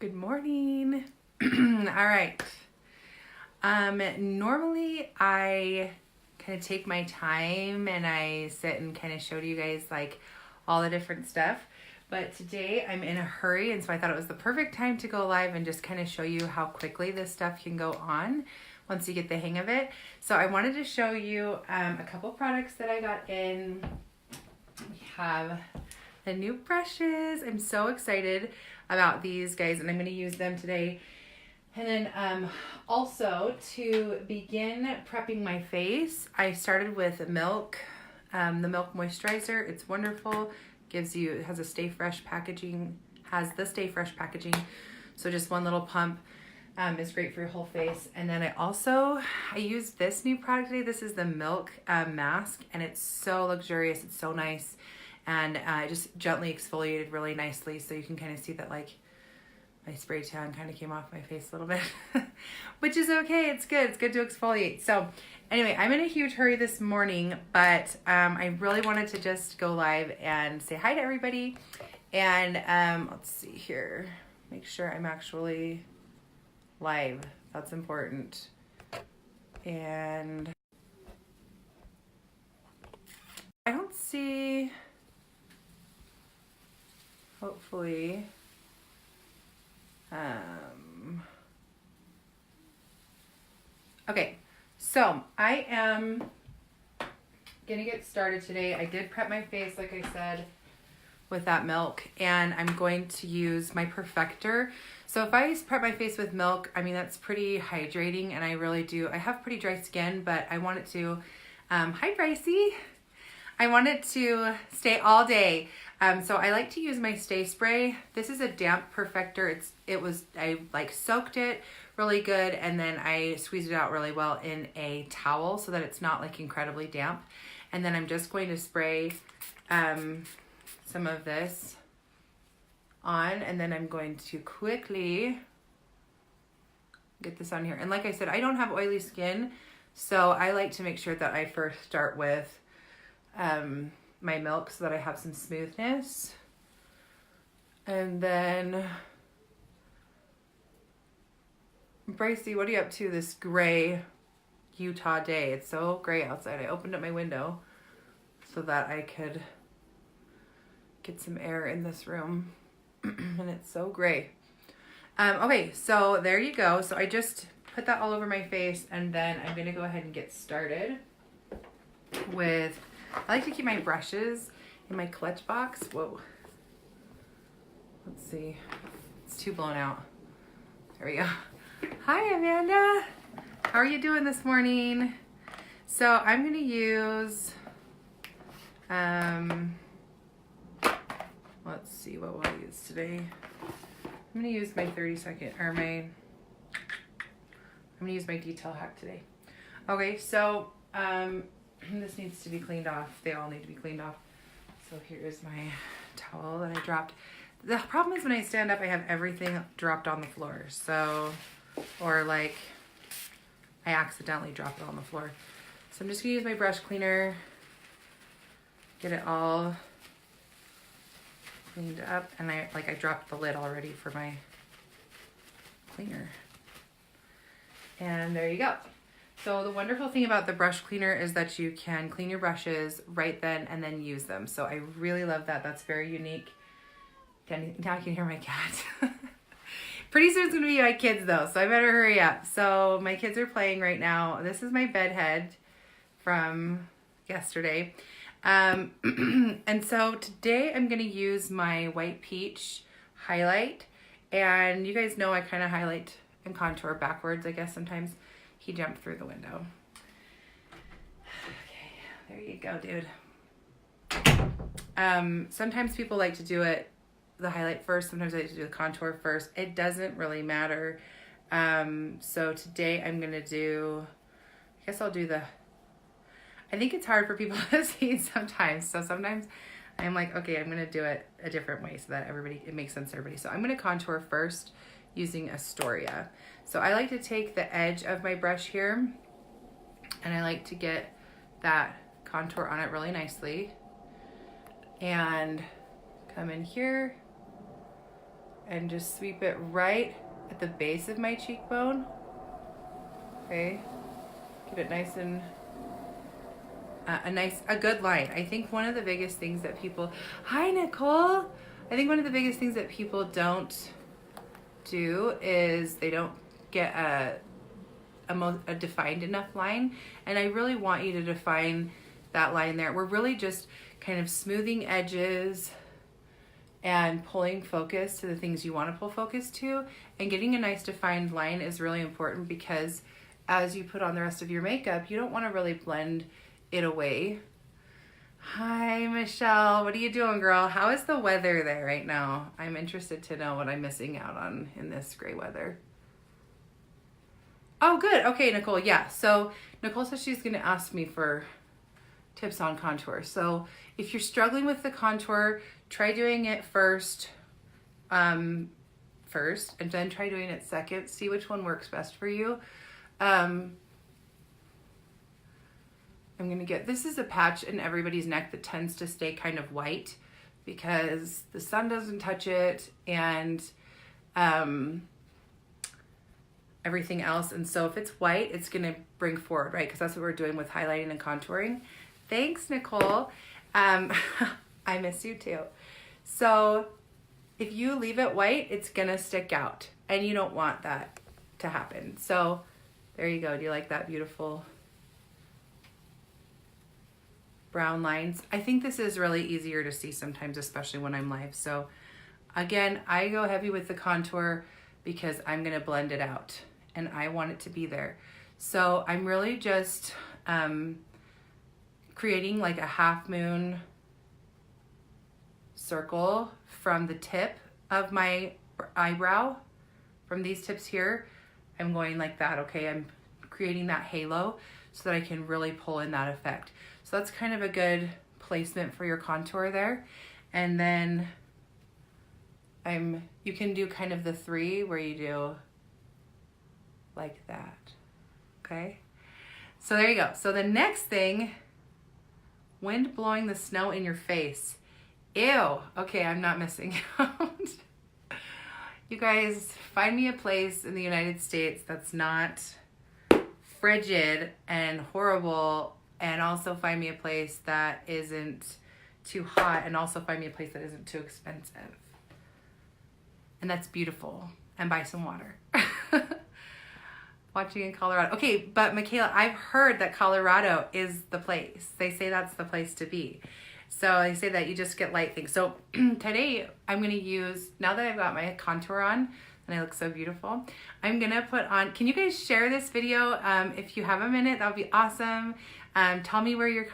Good morning. All right. Normally I kind of take my time and I sit and kind of show you guys like all the different stuff. But today I'm in a hurry, and so I thought it was the perfect time to go live and just kind of show you how quickly this stuff can go on once you get the hang of it. So I wanted to show you a couple products that I got in. We have the new brushes. I'm so excited about these guys, and I'm going to use them today. And then also to begin prepping my face, I started with Milk, the Milk Moisturizer. It's wonderful. It has a Stay Fresh packaging, So just one little pump is great for your whole face. And then I use this new product today. This is the Milk mask, and it's so luxurious. It's so nice. And I just gently exfoliated really nicely, so you can kind of see that like my spray tan kind of came off my face a little bit, which is okay. It's good. It's good to exfoliate. So anyway, I'm in a huge hurry this morning, but I really wanted to just go live and say hi to everybody. And let's see here. Make sure I'm actually live. That's important. And I don't see, hopefully, okay, so I am gonna get started today. I did prep my face, like I said, with that Milk, and I'm going to use my Perfector. So if I prep my face with Milk, I mean, that's pretty hydrating, and I have pretty dry skin, but I want it to, hi Brycey. I want it to stay all day. So I like to use my Stay Spray. This is a damp Perfector. I like soaked it really good, and then I squeezed it out really well in a towel so that it's not like incredibly damp. And then I'm just going to spray some of this on, and then I'm going to quickly get this on here. And like I said, I don't have oily skin, so I like to make sure that I first start with my Milk so that I have some smoothness. And then, Brycey, what are you up to this gray Utah day? It's so gray outside. I opened up my window so that I could get some air in this room. And it's so gray. Okay, so there you go. So I just put that all over my face, and then I'm going to go ahead and get started with, I like to keep my brushes in my clutch box. Whoa. Let's see. It's too blown out. There we go. Hi, Amanda. How are you doing this morning? So I'm going to use, let's see, what will I use today? I'm going to use my 30-second, I'm going to use my Detail Hack today. Okay, so, this needs to be cleaned off. They all need to be cleaned off. So here's my towel that I dropped. The problem is when I stand up, I have everything dropped on the floor. So, or like, I accidentally drop it on the floor. So I'm just gonna use my brush cleaner, get it all cleaned up. And I dropped the lid already for my cleaner. And there you go. So the wonderful thing about the brush cleaner is that you can clean your brushes right then and then use them. So I really love that. That's very unique. Now I can hear my cat. Pretty soon it's going to be my kids though, so I better hurry up. So my kids are playing right now. This is my bed head from yesterday. And so today I'm going to use my White Peach highlight. And you guys know I kind of highlight and contour backwards, I guess, sometimes. He jumped through the window. Okay, there you go, dude. Sometimes people like to do the highlight first. Sometimes I like to do the contour first. It doesn't really matter. So today I'm going to do, I guess I'll do I think it's hard for people to see sometimes. So sometimes I'm like, okay, I'm going to do it a different way so that it makes sense to everybody. So I'm going to contour first using Astoria. So I like to take the edge of my brush here, and I like to get that contour on it really nicely, and come in here and just sweep it right at the base of my cheekbone. Okay, get it nice and a good line. I think one of the biggest things that people, hi Nicole. I think one of the biggest things that people don't do is they don't get a defined enough line, and I really want you to define that line there. We're really just kind of smoothing edges and pulling focus to the things you want to pull focus to, and getting a nice defined line is really important, because as you put on the rest of your makeup, you don't want to really blend it away. Hi Michelle, what are you doing, girl? How is the weather there right now? I'm interested to know what I'm missing out on in this gray weather. Oh, good. Okay, Nicole. Yeah. So Nicole says she's going to ask me for tips on contour. So if you're struggling with the contour, try doing it first, and then try doing it second. See which one works best for you. I'm going to get, this is a patch in everybody's neck that tends to stay kind of white because the sun doesn't touch it, and everything else. And so if it's white, it's going to bring forward, right? Because that's what we're doing with highlighting and contouring. Thanks, Nicole. I miss you too. So if you leave it white, it's going to stick out, and you don't want that to happen. So there you go. Do you like that beautiful brown lines? I think this is really easier to see sometimes, especially when I'm live. So again, I go heavy with the contour because I'm going to blend it out and I want it to be there. So I'm really just creating like a half moon circle from the tip of my eyebrow, from these tips here. I'm going like that, okay? I'm creating that halo so that I can really pull in that effect. So that's kind of a good placement for your contour there. And then you can do kind of the 3 where you do like that, okay? So there you go. So the next thing, wind blowing the snow in your face. Ew, okay, I'm not missing out. You guys, find me a place in the United States that's not frigid and horrible, and also find me a place that isn't too hot, and also find me a place that isn't too expensive. And that's beautiful. And buy some water. Watching in Colorado. Okay, but Michaela, I've heard that Colorado is the place. They say that's the place to be. So they say that you just get light things. So today I'm going to use, now that I've got my contour on and I look so beautiful, I'm going to put on, can you guys share this video? If you have a minute, that would be awesome. Tell me where you're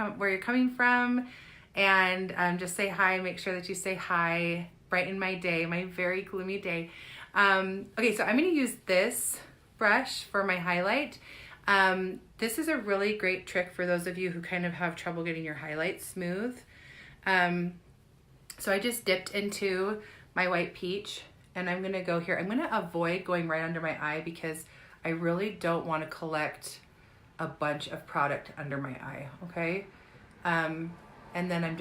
coming from, and just say hi. Make sure that you say hi. Brighten my day, my very gloomy day. Okay, so I'm going to use this brush for my highlight. This is a really great trick for those of you who kind of have trouble getting your highlights smooth. So I just dipped into my white peach, and I'm going to go here. I'm going to avoid going right under my eye because I really don't want to collect a bunch of product under my eye, okay? And then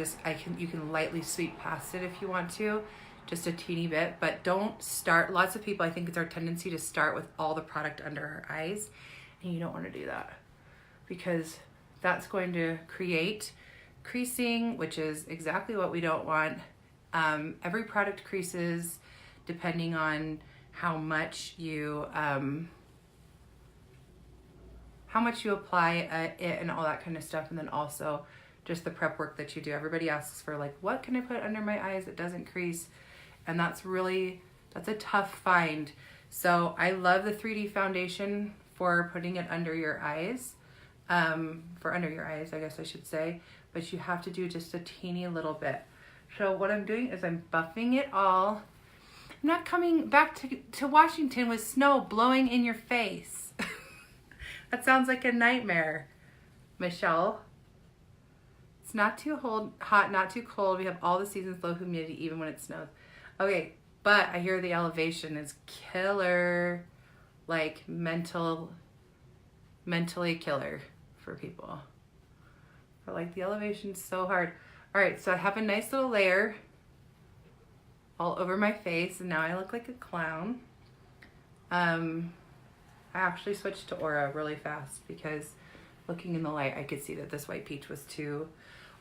you can lightly sweep past it if you want to, just a teeny bit, but don't start. Lots of people, I think it's our tendency to start with all the product under our eyes, and you don't want to do that because that's going to create creasing, which is exactly what we don't want. Every product creases depending on how much you apply it and all that kind of stuff, and then also just the prep work that you do. Everybody asks for like, what can I put under my eyes that doesn't crease? And that's a tough find. So I love the 3D foundation for putting it under your eyes, for under your eyes, I guess I should say, but you have to do just a teeny little bit. So what I'm doing is I'm buffing it all. I'm not coming back to Washington with snow blowing in your face. That sounds like a nightmare, Michelle. It's not too hot, not too cold. We have all the seasons, low humidity, even when it snows. Okay, but I hear the elevation is killer, like mentally killer for people. But like the elevation's so hard. All right, so I have a nice little layer. all over my face, and now I look like a clown. I actually switched to Aura really fast because looking in the light, I could see that this white peach was too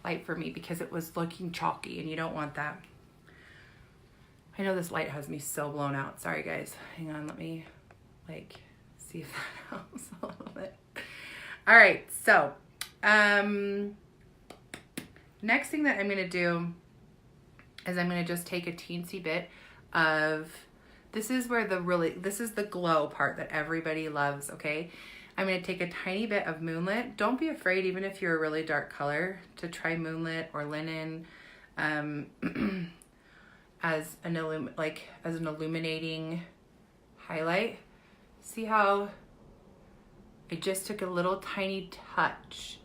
light for me because it was looking chalky, and you don't want that. I know this light has me so blown out. Sorry, guys. Hang on. Let me, like, see if that helps a little bit. All right. So, next thing that I'm going to do is I'm going to just take a teensy bit of, this is where this is the glow part that everybody loves, okay? I'm going to take a tiny bit of Moonlit. Don't be afraid, even if you're a really dark color, to try Moonlit or Linen as an illuminating highlight. See how I just took a little tiny touch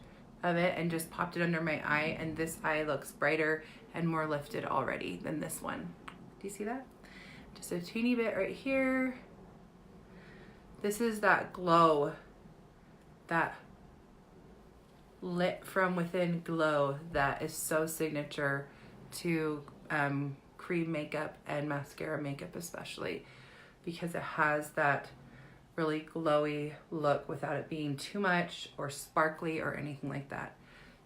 of it and just popped it under my eye, and this eye looks brighter and more lifted already than this one. Do you see that? Just a teeny bit right here. This is that glow, that lit from within glow that is so signature to cream makeup and mascara makeup, especially because it has that really glowy look without it being too much or sparkly or anything like that.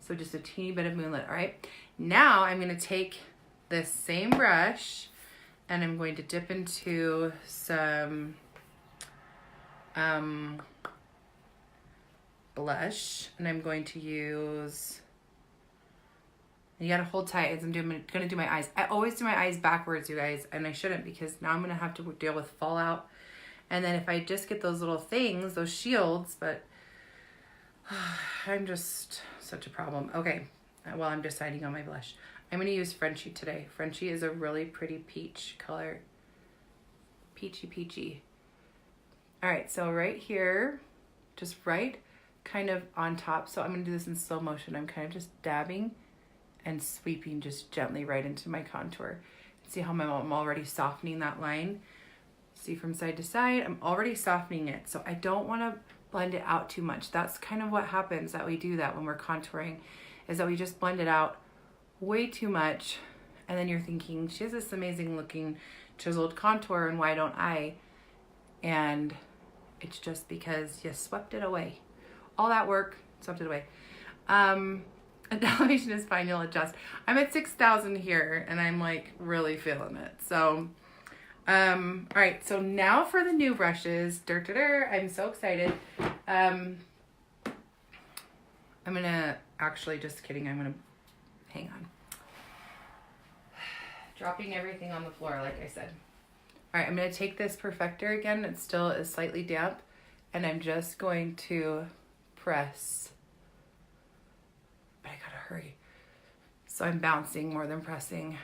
So just a teeny bit of Moonlit. All right, now I'm going to take this same brush and I'm going to dip into some blush, and I'm going to use, you gotta hold tight as I'm gonna do my eyes. I always do my eyes backwards, you guys, and I shouldn't, because now I'm gonna have to deal with fallout. And then if I just get those little things, those shields, but I'm just such a problem. Okay, well, I'm deciding on my blush. I'm gonna use Frenchie today. Frenchie is a really pretty peach color. Peachy, peachy. All right, so right here, just right kind of on top. So I'm gonna do this in slow motion. I'm kind of just dabbing and sweeping just gently right into my contour. See how I'm already softening that line? See from side to side, I'm already softening it. So I don't wanna blend it out too much. That's kind of what happens that we do that when we're contouring, is that we just blend it out way too much. And then you're thinking, she has this amazing looking chiseled contour and why don't I? And it's just because you swept it away. All that work, swept it away. Elevation is fine, you'll adjust. I'm at 6,000 here and I'm like really feeling it. So, all right, so now for the new brushes. I'm so excited. I'm gonna, actually just kidding, I'm gonna, hang on. Dropping everything on the floor, like I said. All right, I'm gonna take this Perfector again. It still is slightly damp, and I'm just going to press, but I gotta hurry. So I'm bouncing more than pressing.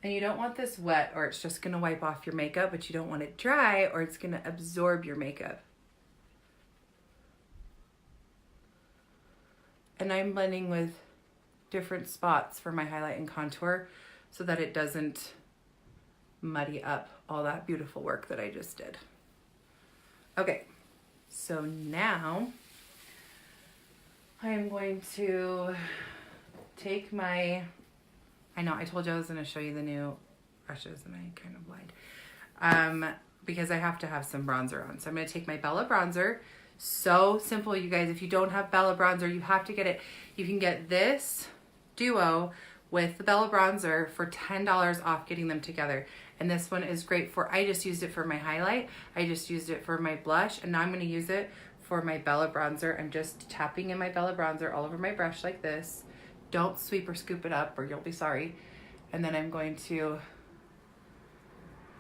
And you don't want this wet or it's just gonna wipe off your makeup, but you don't want it dry or it's gonna absorb your makeup. And I'm blending with different spots for my highlight and contour so that it doesn't muddy up all that beautiful work that I just did. Okay, so now I am going to take my, I know I told you I was going to show you the new brushes and I kind of lied, because I have to have some bronzer on. So I'm going to take my Bella bronzer. So simple, you guys. If you don't have Bella bronzer, you have to get it. You can get this duo with the Bella bronzer for $10 off getting them together. And this one is great for, I just used it for my highlight. I just used it for my blush. And now I'm going to use it for my Bella bronzer. I'm just tapping in my Bella bronzer all over my brush like this. Don't sweep or scoop it up or you'll be sorry. And then I'm going to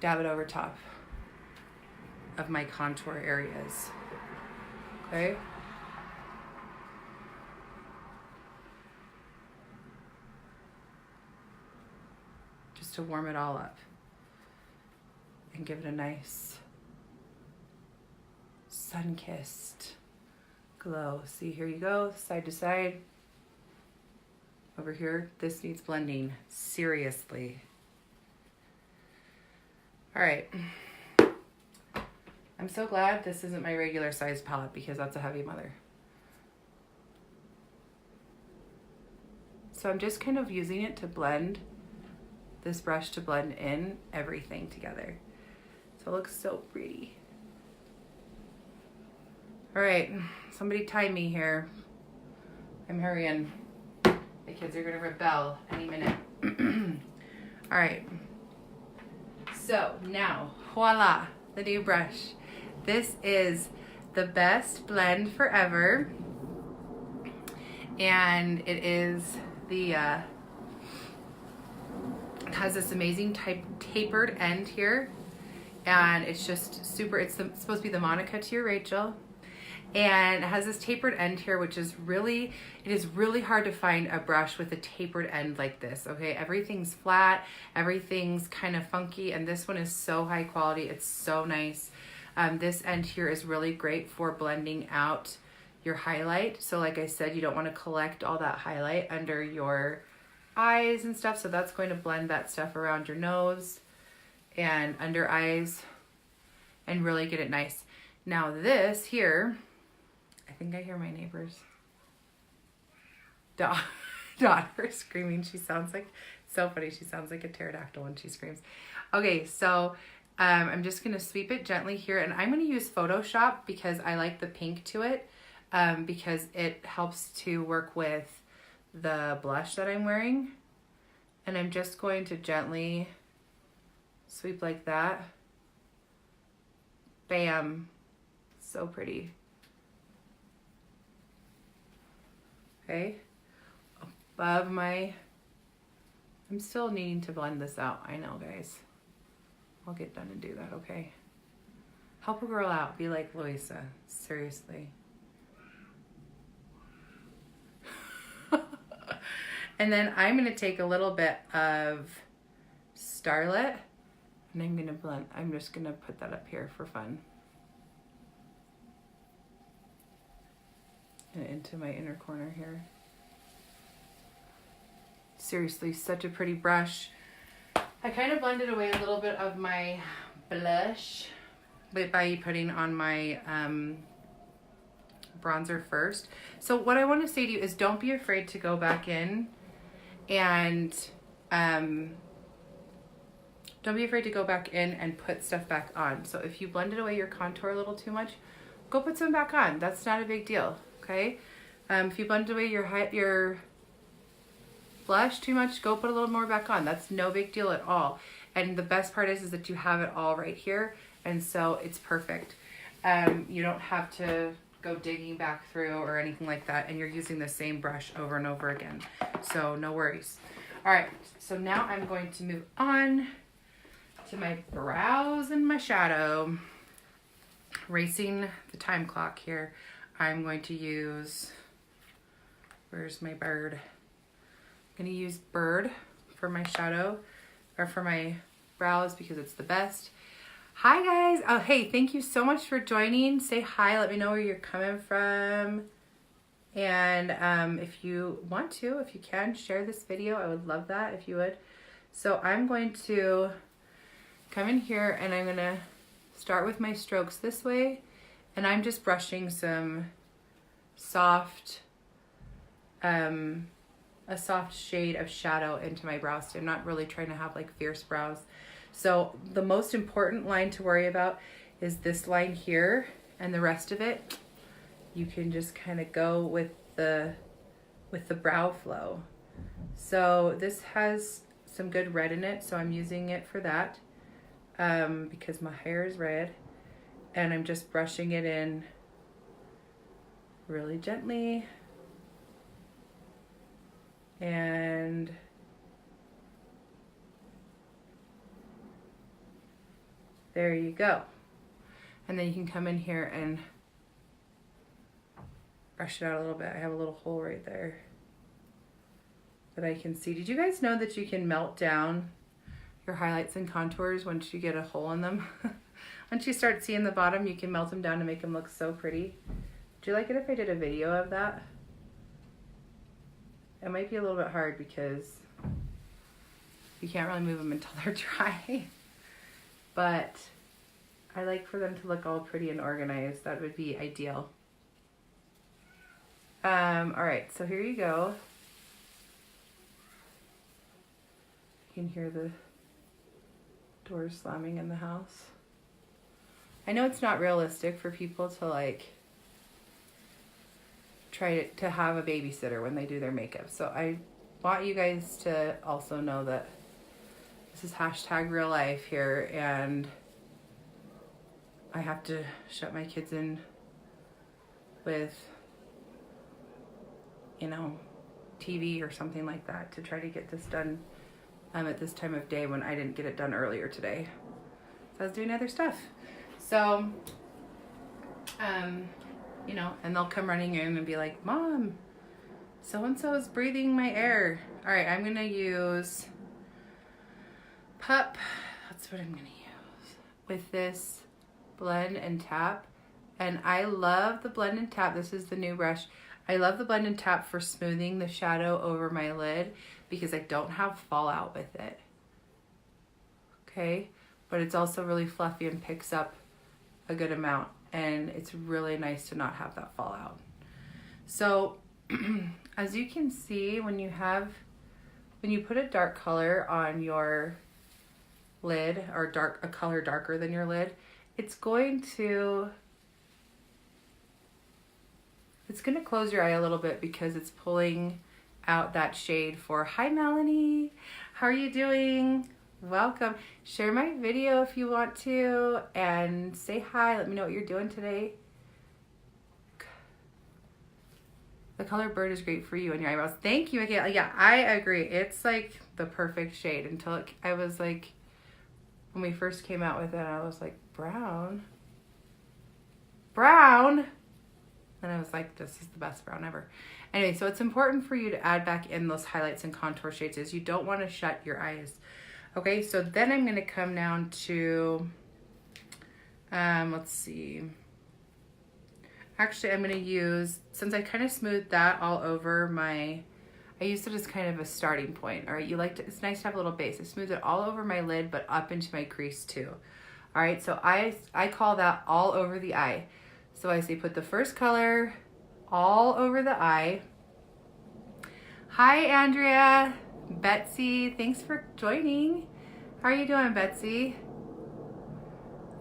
dab it over top of my contour areas. Okay? Just to warm it all up and give it a nice sun-kissed glow. See, here you go, side to side. Over here, this needs blending, seriously. All right. I'm so glad this isn't my regular size palette because that's a heavy mother. So I'm just kind of using it to blend, this brush to blend in everything together. So it looks so pretty. All right, somebody time me here. I'm hurrying. The kids are gonna rebel any minute. All right. So now, voila, the new brush. This is the best blend forever. And it is the, it has this amazing tapered end here. And it's just super, it's supposed to be the Monica to your Rachel. And it has this tapered end here, which is really, it is really hard to find a brush with a tapered end like this, okay? Everything's flat, everything's kind of funky, and this one is so high quality. It's so nice. This end here is really great for blending out your highlight. So like I said, you don't want to collect all that highlight under your eyes and stuff, so that's going to blend that stuff around your nose and under eyes and really get it nice. Now this here, I think I hear my neighbor's daughter screaming. She sounds like, so funny, she sounds like a pterodactyl when she screams. Okay, so I'm just going to sweep it gently here, and I'm going to use Photoshop because I like the pink to it, because it helps to work with the blush that I'm wearing. And I'm just going to gently sweep like that. Bam. So pretty. Okay. Above my, I'm still needing to blend this out. I know, guys. I'll get done and do that, okay? Help a girl out. Be like Louisa. Seriously. And then I'm going to take a little bit of Starlet, and I'm going to blend. I'm just going to put that up here for fun. And into my inner corner here. Seriously, such a pretty brush. I kind of blended away a little bit of my blush by putting on my bronzer first. So what I want to say to you is don't be afraid to go back in and don't be afraid to go back in and put stuff back on. So if you blended away your contour a little too much, go put some back on. That's not a big deal, okay? If you blended away your blush too much, go put a little more back on. That's no big deal at all. And the best part is that you have it all right here, and so it's perfect. You don't have to go digging back through or anything like that, and you're using the same brush over and over again, so no worries. All right, so now I'm going to move on to my brows and my shadow. Racing the time clock here, I'm going to use, where's my bird? I'm going to use Bird for my shadow, or for my brows, because it's the best. Hi guys. Oh, hey, thank you so much for joining. Say hi, let me know where you're coming from. And if you want to, if you can, share this video. I would love that if you would. So I'm going to come in here and I'm going to start with my strokes this way. And I'm just brushing some soft, a soft shade of shadow into my brows. So I'm not really trying to have like fierce brows. So the most important line to worry about is this line here, and the rest of it, you can just kind of go with the brow flow. So this has some good red in it, so I'm using it for that, because my hair is red, and I'm just brushing it in really gently. And there you go. And then you can come in here and brush it out a little bit. I have a little hole right there that I can see. Did you guys know that you can melt down your highlights and contours once you get a hole in them? Once you start seeing the bottom, you can melt them down to make them look so pretty. Would you like it if I did a video of that? It might be a little bit hard because you can't really move them until they're dry. But I like for them to look all pretty and organized. That would be ideal. All right, so here you go. can hear the doors slamming in the house. I know it's not realistic for people to like try to have a babysitter when they do their makeup. So I want you guys to also know that this is hashtag real life here, and I have to shut my kids in with, you know, TV or something like that to try to get this done at this time of day when I didn't get it done earlier today. So I was doing other stuff. So, you know, and they'll come running in and be like, Mom, so-and-so is breathing my air. All right, I'm gonna use Pup. That's what I'm gonna use with this blend and tap. And I love the blend and tap. This is the new brush. I love the blend and tap for smoothing the shadow over my lid because I don't have fallout with it. Okay, but it's also really fluffy and picks up a good amount, and it's really nice to not have that fallout. So as you can see, when you put a dark color on your lid, or a color darker than your lid, it's going to close your eye a little bit because it's pulling out that shade for, hi Melanie, how are you doing? Welcome. Share my video if you want to and say hi. Let me know what you're doing today. The color Bird is great for you and your eyebrows. Thank you, Michaela. Yeah, I agree. It's like the perfect shade until I was like, when we first came out with it, I was like, brown? And I was like, this is the best brown ever. Anyway, so it's important for you to add back in those highlights and contour shades is you don't want to shut your eyes. Okay, so then I'm going to come down to, let's see. Actually, I'm going to use, since I kind of smoothed that all over I used it as kind of a starting point. All right, it's nice to have a little base. I smoothed it all over my lid, but up into my crease too. All right, so I call that all over the eye. So I say put the first color all over the eye. Hi, Andrea. Betsy, thanks for joining. How are you doing, Betsy?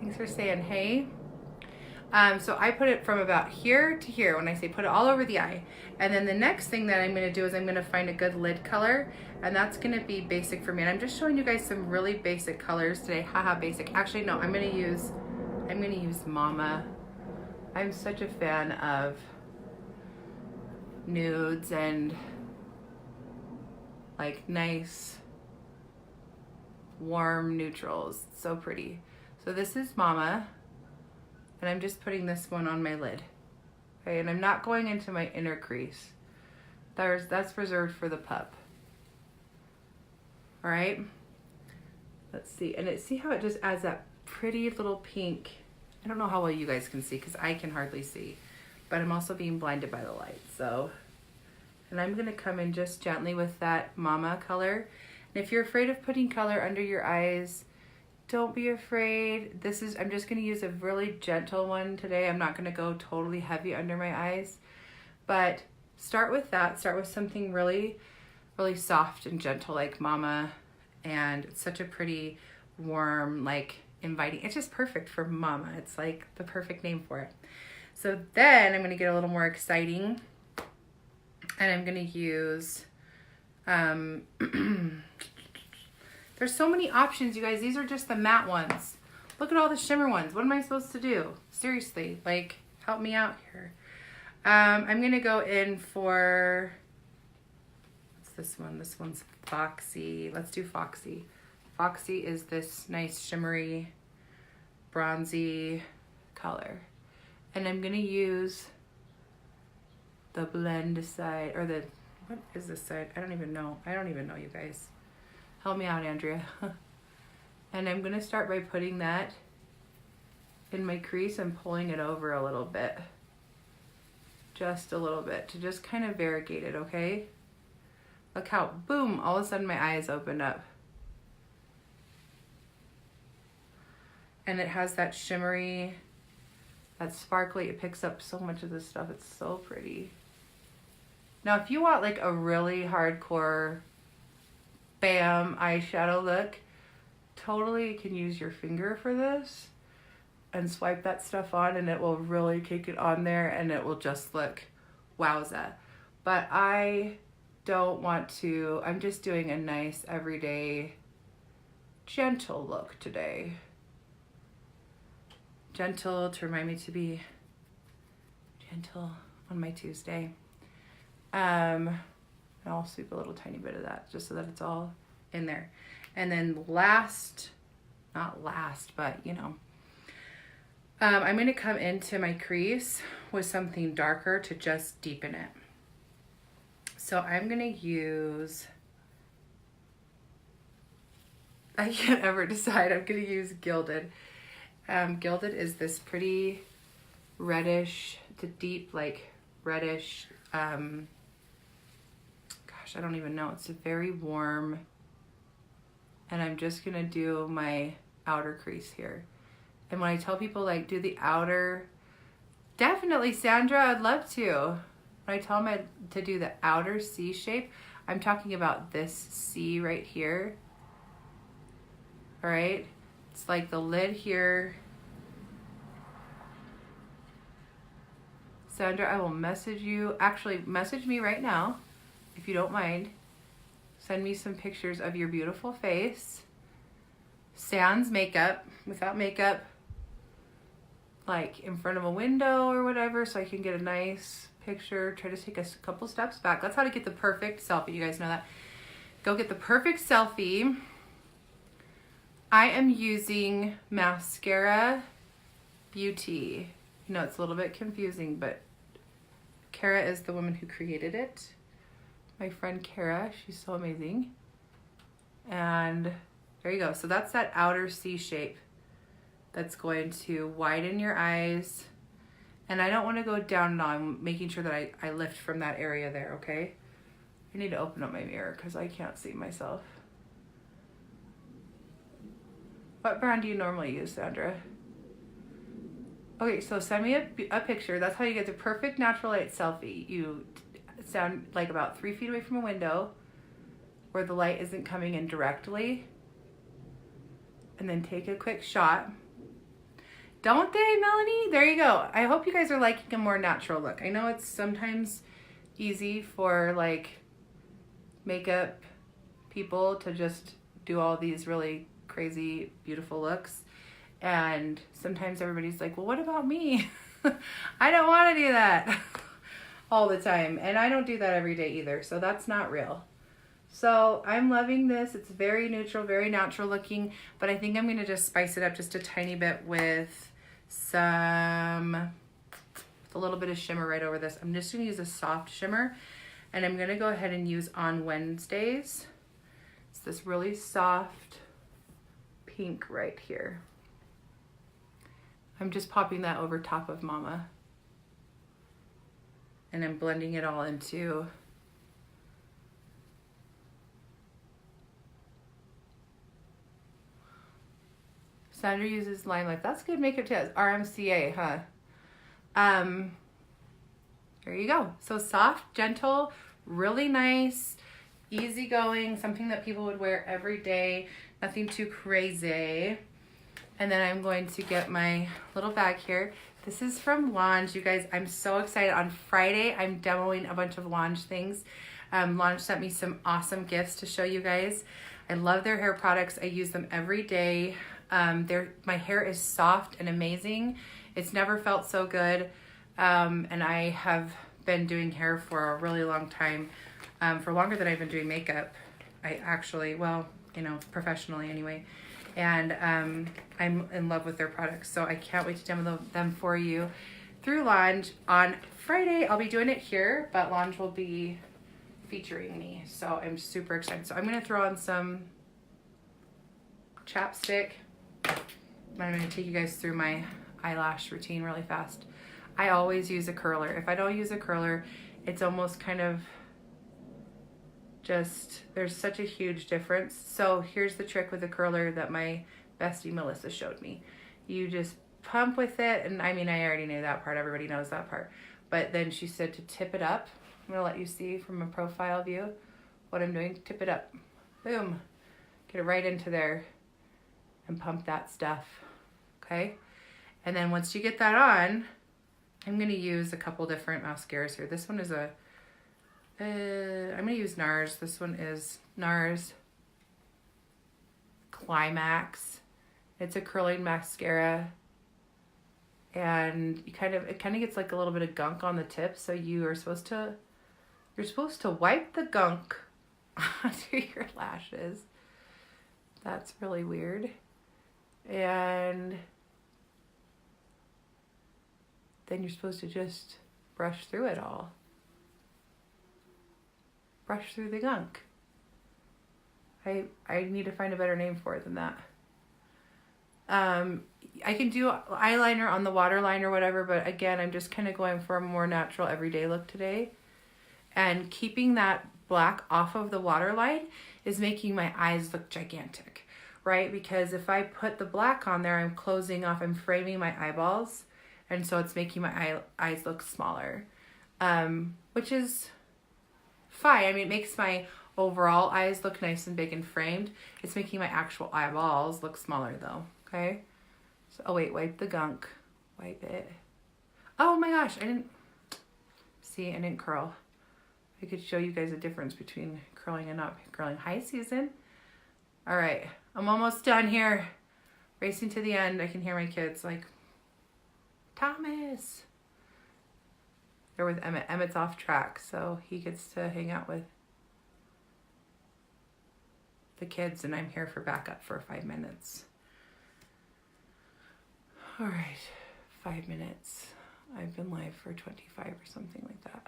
Thanks for saying hey. So I put it from about here to here when I say put it all over the eye. And then the next thing that I'm gonna do is I'm gonna find a good lid color, and that's gonna be basic for me. And I'm just showing you guys some really basic colors today. Haha, basic. Actually, no, I'm gonna use Mama. I'm such a fan of nudes and like nice warm neutrals. So pretty. So this is Mama, and I'm just putting this one on my lid. Okay, and I'm not going into my inner crease. That's reserved for the Pup. All right, let's see. And see how it just adds that pretty little pink. I don't know how well you guys can see because I can hardly see, but I'm also being blinded by the light. So, and I'm gonna come in just gently with that Mama color. And if you're afraid of putting color under your eyes, don't be afraid. I'm just gonna use a really gentle one today. I'm not gonna go totally heavy under my eyes, but start with that. Start with something really, really soft and gentle like Mama. And it's such a pretty, warm, like inviting. It's just perfect for Mama. It's like the perfect name for it. So then I'm gonna get a little more exciting, and I'm gonna use, there's so many options, you guys. These are just the matte ones. Look at all the shimmer ones. What am I supposed to do? Seriously, like, help me out here. I'm gonna go in for, what's this one? This one's Foxy. Let's do Foxy. Foxy is this nice shimmery, bronzy color. And I'm gonna use the blend side, or the, what is this side? I don't even know, you guys. Help me out, Andrea. And I'm gonna start by putting that in my crease and pulling it over a little bit. Just a little bit, to just kind of variegate it, okay? Look how, boom, all of a sudden my eyes opened up. And it has that shimmery, that sparkly, it picks up so much of this stuff. It's so pretty. Now, if you want like a really hardcore, bam, eyeshadow look. Totally can use your finger for this and swipe that stuff on, and it will really kick it on there, and it will just look wowza. But I don't want to, I'm just doing a nice everyday gentle look today. Gentle to remind me to be gentle on my Tuesday. And I'll sweep a little tiny bit of that just so that it's all in there. And then not last, but you know, I'm going to come into my crease with something darker to just deepen it. So I'm going to use, I can't ever decide, I'm going to use Gilded. Gilded is this pretty reddish to deep, like reddish, gosh, I don't even know. It's a very warm, and I'm just going to do my outer crease here. And when I tell people like do the outer, definitely Sandra, I'd love to. When I tell them to do the outer C shape, I'm talking about this C right here. All right, it's like the lid here. Sandra, I will message you. Actually, message me right now, if you don't mind. Send me some pictures of your beautiful face. Sans makeup, without makeup, like in front of a window or whatever, so I can get a nice picture. Try to take a couple steps back. That's how to get the perfect selfie. You guys know that. Go get the perfect selfie. I am using Mascara Beauty. You know, it's a little bit confusing, but Kara is the woman who created it. My friend Kara, she's so amazing. And there you go. So that's that outer C shape that's going to widen your eyes. And I don't want to go down and I'm making sure that I lift from that area there, okay? I need to open up my mirror because I can't see myself. What brand do you normally use, Sandra? Okay, so send me a picture. That's how you get the perfect natural light selfie. You stand like about 3 feet away from a window where the light isn't coming in directly. And then take a quick shot. Don't they, Melanie? There you go. I hope you guys are liking a more natural look. I know it's sometimes easy for like makeup people to just do all these really crazy, beautiful looks. And sometimes everybody's like, well, what about me? I don't want to do that all the time. And I don't do that every day either. So that's not real. So I'm loving this. It's very neutral, very natural looking. But I think I'm going to just spice it up just a tiny bit with a little bit of shimmer right over this. I'm just going to use a soft shimmer. And I'm going to go ahead and use On Wednesdays. It's this really soft pink right here. I'm just popping that over top of Mama. And I'm blending it all into Sandra uses Limelight. That's good makeup tips. RMCA, huh? There you go. So soft, gentle, really nice, easygoing, something that people would wear every day. Nothing too crazy. And then I'm going to get my little bag here. This is from Lange. You guys, I'm so excited. On Friday, I'm demoing a bunch of Lange things. Lange sent me some awesome gifts to show you guys. I love their hair products. I use them every day. My hair is soft and amazing. It's never felt so good. And I have been doing hair for a really long time. For longer than I've been doing makeup. I actually, well, you know, professionally anyway. And I'm in love with their products. So I can't wait to demo them for you through Lange. On Friday, I'll be doing it here, but Lange will be featuring me. So I'm super excited. So I'm going to throw on some chapstick. I'm going to take you guys through my eyelash routine really fast. I always use a curler. If I don't use a curler, it's almost kind of just, there's such a huge difference. So here's the trick with the curler that my bestie Melissa showed me. You just pump with it, and I mean, I already knew that part. Everybody knows that part. But then she said to tip it up. I'm going to let you see from a profile view what I'm doing. Tip it up. Boom. Get it right into there and pump that stuff, okay? And then once you get that on, I'm going to use a couple different mascaras here. This one is I'm going to use NARS. This one is NARS Climax. It's a curling mascara. And it kind of gets like a little bit of gunk on the tip, so you're supposed to wipe the gunk onto your lashes. That's really weird. And then you're supposed to just brush through it all. Brush through the gunk. I need to find a better name for it than that. I can do eyeliner on the waterline or whatever, but again, I'm just kind of going for a more natural everyday look today. And keeping that black off of the waterline is making my eyes look gigantic, right? Because if I put the black on there, I'm closing off, I'm framing my eyeballs. And so it's making my eyes look smaller, which is fine. I mean, it makes my overall eyes look nice and big and framed. It's making my actual eyeballs look smaller though, okay? So, oh wait, wipe the gunk. Wipe it. Oh my gosh, I didn't curl. I could show you guys a difference between curling and not curling. Hi, Susan. All right, I'm almost done here. Racing to the end. I can hear my kids like, Thomas. They're with Emmett. Emmett's off track, so he gets to hang out with the kids, and I'm here for backup for 5 minutes. All right, 5 minutes. I've been live for 25 or something like that.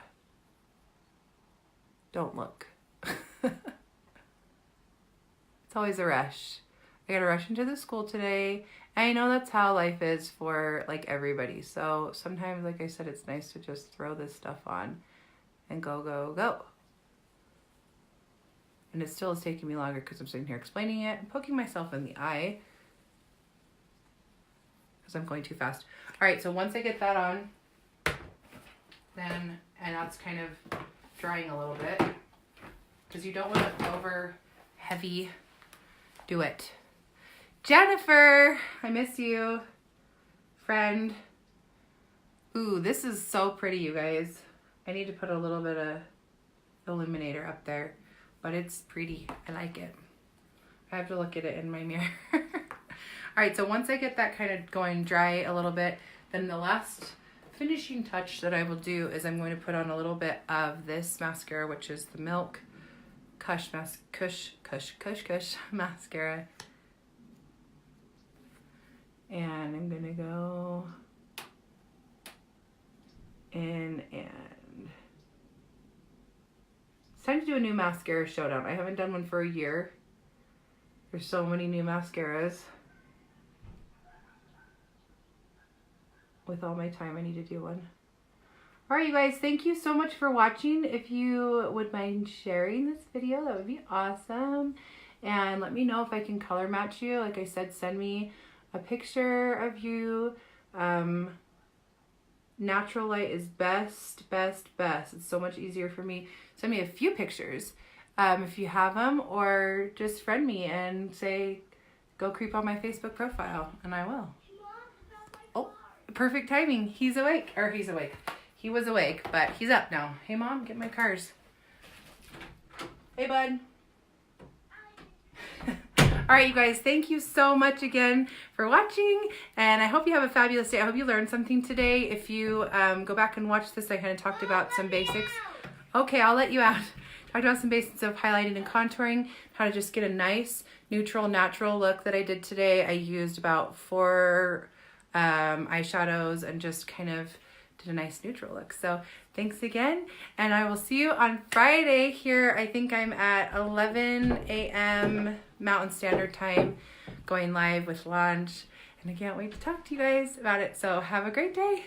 Don't look. It's always a rush. I gotta rush into the school today. And I know that's how life is for like everybody. So sometimes, like I said, it's nice to just throw this stuff on and go, go, go. And it still is taking me longer because I'm sitting here explaining it and poking myself in the eye because I'm going too fast. All right, so once I get that on, then, and that's kind of drying a little bit because you don't want to over heavy do it. Jennifer, I miss you, friend. Ooh, this is so pretty, you guys. I need to put a little bit of illuminator up there, but it's pretty. I like it. I have to look at it in my mirror. All right, so once I get that kind of going dry a little bit, then the last finishing touch that I will do is I'm going to put on a little bit of this mascara, which is the Milk Kush mascara. And I'm going to go in and it's time to do a new mascara showdown. I haven't done one for a year. There's so many new mascaras. With all my time, I need to do one. All right, you guys, thank you so much for watching. If you would mind sharing this video, that would be awesome. And let me know if I can color match you. Like I said, send me a picture of you. Natural light is best. It's so much easier for me. Send me a few pictures if you have them, or just friend me and say, go creep on my Facebook profile, and I will. Oh, perfect timing. He's awake. He was awake, but he's up now. Hey, Mom, get my cars. Hey, bud. All right, you guys, thank you so much again for watching, and I hope you have a fabulous day. I hope you learned something today. If you go back and watch this, I kind of talked about some basics. Okay, I'll let you out. Talked about some basics of highlighting and contouring, how to just get a nice, neutral, natural look that I did today. I used about 4 eyeshadows and just kind of did a nice neutral look. So thanks again, and I will see you on Friday here. I think I'm at 11 a.m. Mountain Standard Time going live with lunch, and I can't wait to talk to you guys about it. So have a great day.